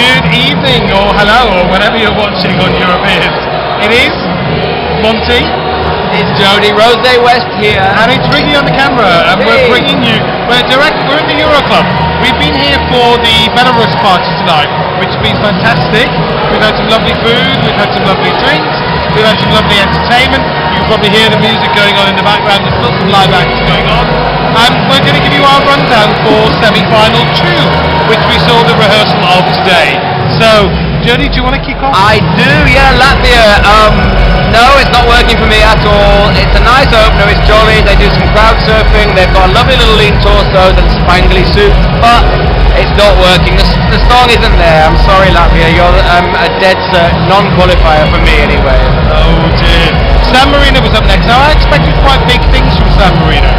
Good evening, or hello, or whatever you're watching on Eurovision. It is Monty. It's Jody West here. And it's Ricky on the camera, and we're bringing you, we're in the Euro Club. We've been here for the Belarus party tonight, which has been fantastic. We've had some lovely food, we've had some lovely drinks, we've had some lovely entertainment. You can probably hear the music going on in the background, there's still some live acts going on. We're going to give you our rundown for semi-final 2, which we saw the rehearsal of today. So, Jody, do you want to kick off? I do, yeah, Latvia. No, it's not working for me at all. It's a nice opener, it's jolly, they do some crowd surfing, they've got lovely little lean torsos and spangly suits, but it's not working. The song isn't there. I'm sorry, Latvia, you're a dead cert non-qualifier for me anyway. Oh dear. San Marino was up next. Now I expected quite big things from San Marino.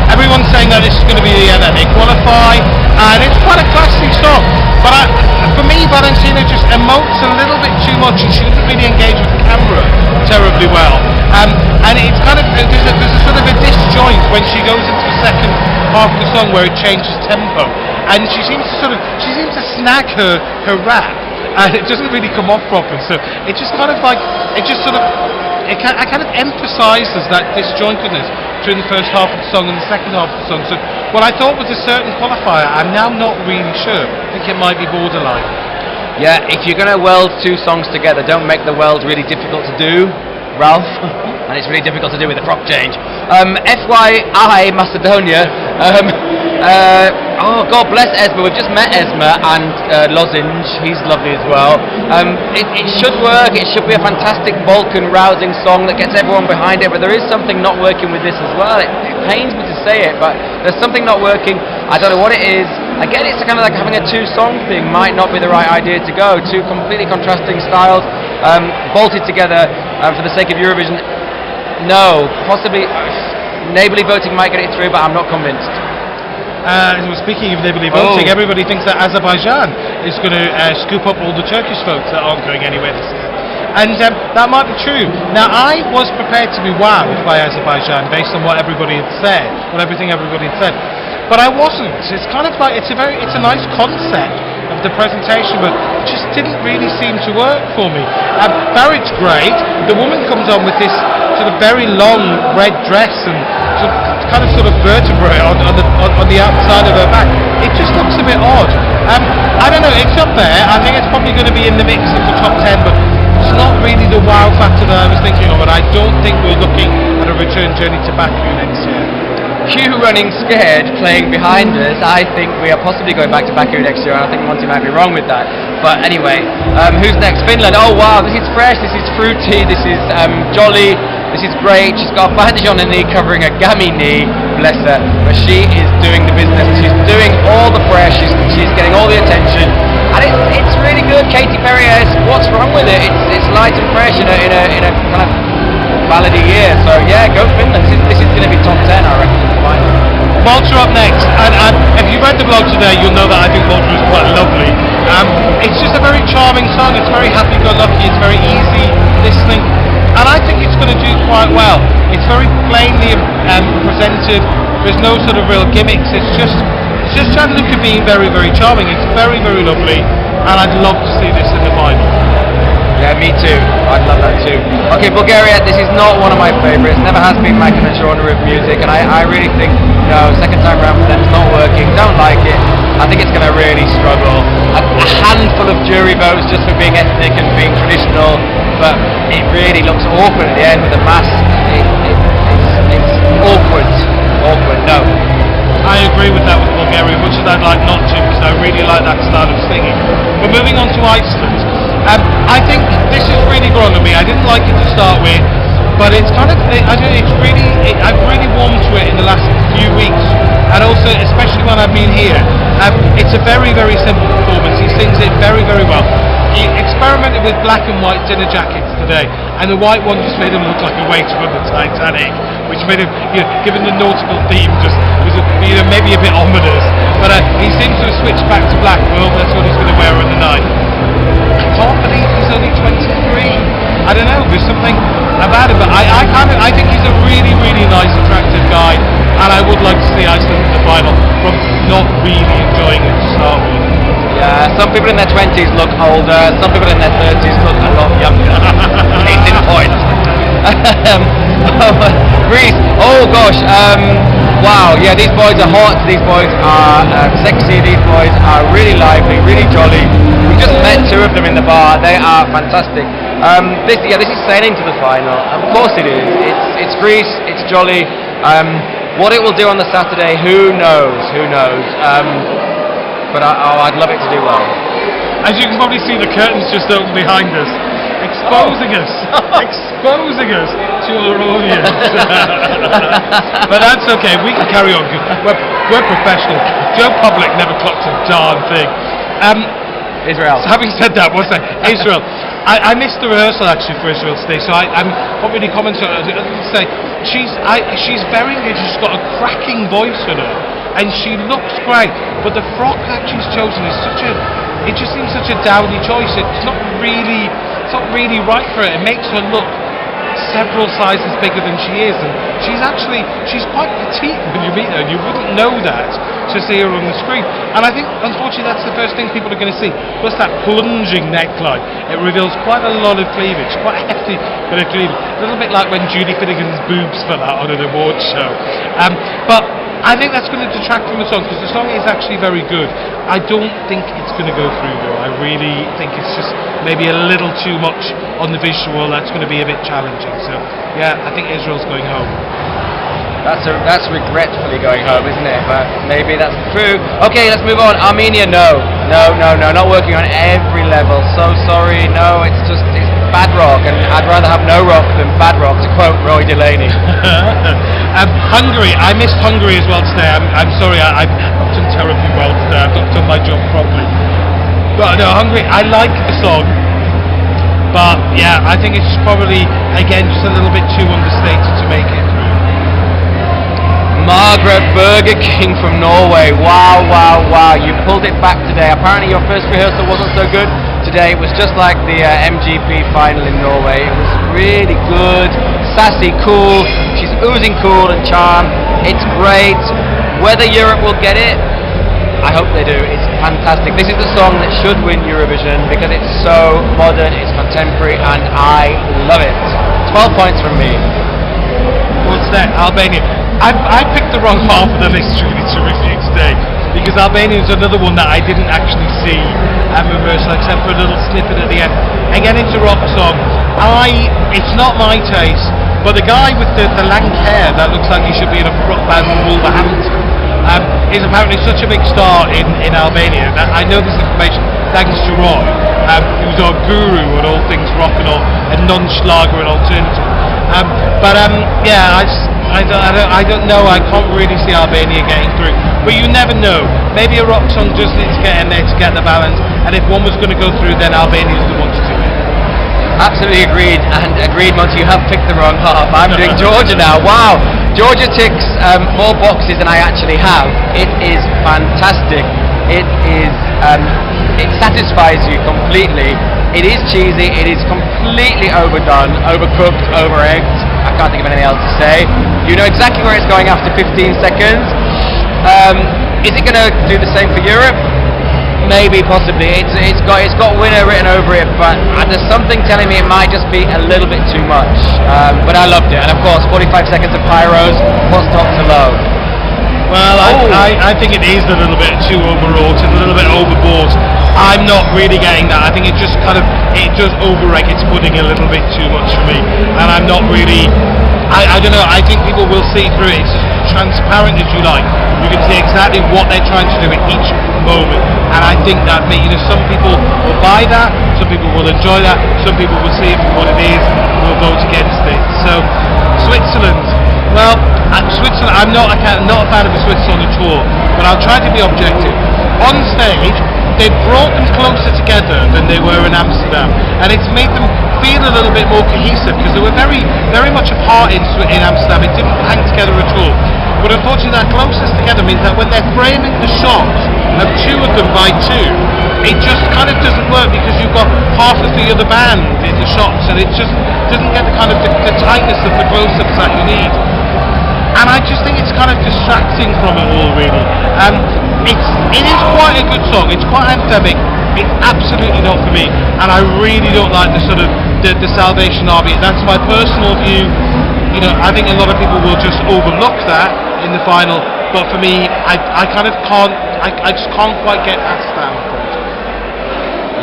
Everyone's saying that this is going to be the end that they qualify, and it's quite a classy song. But for me, Valentina just emotes a little bit too much, and she doesn't really engage with the camera terribly well. And it's kind of there's a sort of a disjoint when she goes into the second half of the song where it changes tempo, and she seems to snag her rap, and it doesn't really come off properly. So it just kind of like it kind of emphasises that disjointedness between the first half of the song and the second half of the song. So what I thought was a certain qualifier, I'm now not really sure. I think it might be borderline. Yeah, if you're going to weld two songs together, don't make the weld really difficult to do, Ralph. And it's really difficult to do with the prop change. FYI, Macedonia. Oh, God bless Esma. We've just met Esma and Lozenge. He's lovely as well. It should work. It should be a fantastic Balkan rousing song that gets everyone behind it. But there is something not working with this as well. It pains me to say it, but there's something not working. I don't know what it is. Again, it's kind of like having a two-song thing. Might not be the right idea to go. Two completely contrasting styles bolted together for the sake of Eurovision. No, possibly neighbourly voting might get it through, but I'm not convinced. Speaking of neighbourly voting, everybody thinks that Azerbaijan is going to scoop up all the Turkish votes that aren't going anywhere this year. And that might be true. Now, I was prepared to be wowed by Azerbaijan based on what everybody had said, everything everybody had said. But I wasn't. It's kind of like, it's a nice concept of the presentation, but it just didn't really seem to work for me. Barrett's great. The woman comes on with this sort of very long red dress and sort of vertebrae on the outside of her back. It just looks a bit odd. I don't know, it's up there. I think it's probably going to be in the mix of the top 10, but it's not really the wow factor that I was thinking of, and I don't think we're looking at a return journey to Baku next year. Q running scared, playing behind us. I think we are possibly going back to Baku next year, and I think Monty might be wrong with that. But anyway, who's next? Finland. Oh wow, this is fresh, this is fruity, this is jolly, this is great. She's got a bandage on her knee covering a gammy knee, bless her, but she is doing the business. She's doing all the press, she's getting all the attention, and it's really good. Katy Perry, what's wrong with it? It's light and fresh in a kind of ballady year. So yeah, go Finland. This is going to be top 10, I reckon. Malta up next, and if you read the blog today, you'll know that I think Malta is quite lovely. It's just a very charming song. It's very happy-go-lucky. It's very easy listening, and I think it's going to do quite well. It's very plainly presented. There's no sort of real gimmicks. It's just Gianluca being very, very charming. It's very, very lovely, and I'd love to see this in the final. Yeah, me too. I'd love that too. Okay, Bulgaria, this is not one of my favourites. Never has been my kind of genre of music, and I really think, second time round for them, it's not working. Don't like it. I think it's going to really struggle. A handful of jury votes just for being ethnic and being traditional, but it really looks awkward at the end with the mask. It's awkward. Awkward, no. I agree with that with Bulgaria, much as I'd like not to, because I really like that style of singing. But moving on to Iceland. I think this has really grown on me. I didn't like it to start with, but it's kind of, I've really warmed to it in the last few weeks, and also, especially when I've been here. It's a very, very simple performance. He sings it very, very well. He experimented with black and white dinner jackets today, and the white one just made him look like a waiter on the Titanic, which made him, given the nautical theme, just was maybe a bit ominous. But he seems to have switched back to black. Well, that's what he's going to wear on the night. I can't believe he's only 23. I don't know, there's something about him, but I think he's a really, really nice, attractive guy, and I would like to see Iceland in the final from not really enjoying it to start with. Yeah, some people in their 20s look older, some people in their 30s look a lot younger. Case in point. Greece, oh gosh, wow, yeah, these boys are hot, these boys are sexy, these boys are really lively, really jolly. We just met two of them in the bar, they are fantastic. This is sailing to the final, of course it is. It's Greece, it's jolly. What it will do on the Saturday, who knows, but I'd love it to do well. As you can probably see, the curtains just opened behind us, exposing us to our audience. But that's okay, we can carry on, because we're professional. Joe Public never clocks a darn thing. Israel. So having said that, what's that? Israel. I missed the rehearsal actually for Israel today, so I'm not really commenting on it. I was going to say, she's very good, she's got a cracking voice in her, and she looks great, but the frock that she's chosen is it just seems such a dowdy choice. It's not really right for her. It makes her look several sizes bigger than she is, and she's quite petite when you meet her, and you wouldn't know that to see her on the screen. And I think unfortunately that's the first thing people are going to see, plus that plunging neckline. It reveals quite a lot of cleavage, quite a hefty bit of cleavage, a little bit like when Judy Finnegan's boobs fell out on an award show. But I think that's going to detract from the song, because the song is actually very good. I don't think it's going to go through though. I really think it's just maybe a little too much on the visual. That's going to be a bit challenging. So yeah, I think Israel's going home. That's regretfully going home, isn't it? But maybe that's true. Okay, let's move on. Armenia, no, not working on every level. So sorry, no, it's bad rock, and I'd rather have no rock than bad rock, to quote Roy Delaney. Hungary, I missed Hungary as well today. I'm sorry, I've not done terribly well today. I've not done my job properly. But no, Hungary, I like the song, but yeah, I think it's probably again just a little bit too understated to make it through. Margaret Burger King from Norway. Wow, you pulled it back today. Apparently your first rehearsal wasn't so good. Today it was just like the MGP final in Norway. It was really good, sassy, cool. She's oozing cool and charm. It's great. Whether Europe will get it, I hope they do. It's fantastic. This is the song that should win Eurovision because it's so modern, it's contemporary, and I love it. 12 points from me. What's that? Albania. I picked the wrong half of the list really to review today, because Albania is another one that I didn't actually see at rehearsal except for a little snippet at the end. Again, it's a rock song. It's not my taste, but the guy with the lank hair that looks like he should be in a rock band from Wolverhampton is apparently such a big star in Albania. I know this information thanks to Roy, who's our guru on all things rock and non-schlager and alternative. Yeah, I don't know. I can't really see Albania getting through. But you never know. Maybe a rock song just needs to get in there to get the balance. And if one was going to go through, then Albania is the one to do it. Absolutely agreed. And agreed, Monty, you have picked the wrong half. I'm doing Georgia now. Wow. Georgia ticks more boxes than I actually have. It is fantastic. It is. It satisfies you completely. It is cheesy. It is completely overdone, overcooked, over-egged. I can't think of anything else to say. You know exactly where it's going after 15 seconds. Is it going to do the same for Europe? Maybe, possibly. It's got winner written over it, but there's something telling me it might just be a little bit too much. But I loved it, and of course, 45 seconds of pyros. What's not to love? Well, I think it is a little bit too overwrought and a little bit overboard. I'm not really getting that. I think it just it does over-egg its pudding a little bit too much for me, and I'm not really. I don't know. I think people will see through it. It's as transparent as you like. You can see exactly what they're trying to do at each moment, and I think that some people will buy that, some people will enjoy that, some people will see it for what it is and will vote against it. So, Switzerland. Well, Switzerland. I'm not a fan of the Swiss on the tour, but I'll try to be objective. On stage, they've brought them closer together than they were in Amsterdam, and it's made them feel a little bit more cohesive because they were very, very much apart in Amsterdam. It didn't hang together at all. But unfortunately, that closeness together means that when they're framing the shot of two of them by two, it just kind of doesn't work because you've got half of the other band in the shots, and it just doesn't get the kind of the tightness of the close-ups that you need. And I just think it's kind of distracting from it all, really. it is quite a good song. It's quite anthemic. It's absolutely not for me, and I really don't like the sort of the Salvation Army. That's my personal view. You know, I think a lot of people will just overlook that in the final, but for me, I kind of can't. I just can't quite get past that.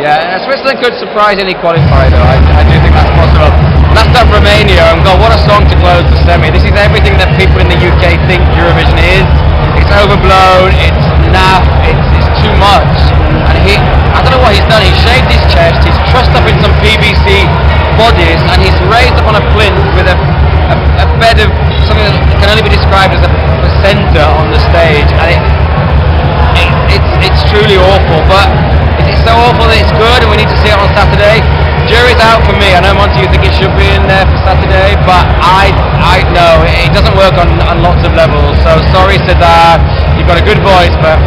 Yeah, Switzerland could surprisingly qualify though. I do think that's possible. Last up, Romania, and God, what a song to close the semi. This is everything that people in the UK think Eurovision is. It's overblown, it's naff, it's too much. And I don't know what he's done. He's shaved his chest, he's trussed up in some PVC bodies, and he's raised up on a plinth with a bed of something that can only be described as a placenta on the stage. And it's truly awful, but it's so awful that it's good and we need to see it on Saturday. Jury's out for me. I know, Monty, you think it should be in there for Saturday, but I know it doesn't work on lots of levels. So sorry, Cesar, you've got a good voice, but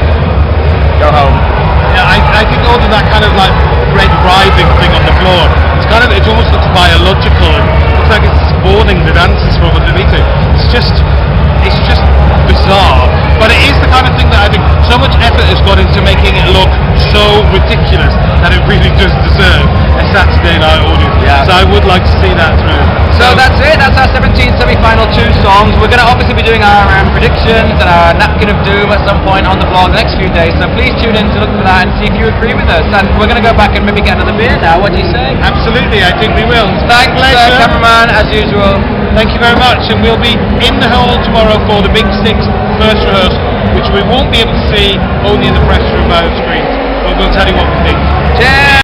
go home. Yeah, I think all of that kind of like red writhing thing on the floor, it almost looks biological. It looks like it's spawning the dancers from underneath it. It's just bizarre. But it is the kind of thing that I think so much effort has gone into making it look so ridiculous that it really does deserve a Saturday night audience. Yeah. So I would like to see that through. So that's it. That's our 17th semi-final 2 songs. We're going to obviously be doing our predictions and our napkin of doom at some point on the blog the next few days. So please tune in to look for that and see if you agree with us. And we're going to go back and maybe get another beer now. What do you say? Absolutely, I think we will. Thanks, cameraman, as usual. Thank you very much, and we'll be in the hall tomorrow for the Big Six first rehearsal, which we won't be able to see, only in the press room screens, but we'll tell you what we think. Cheers!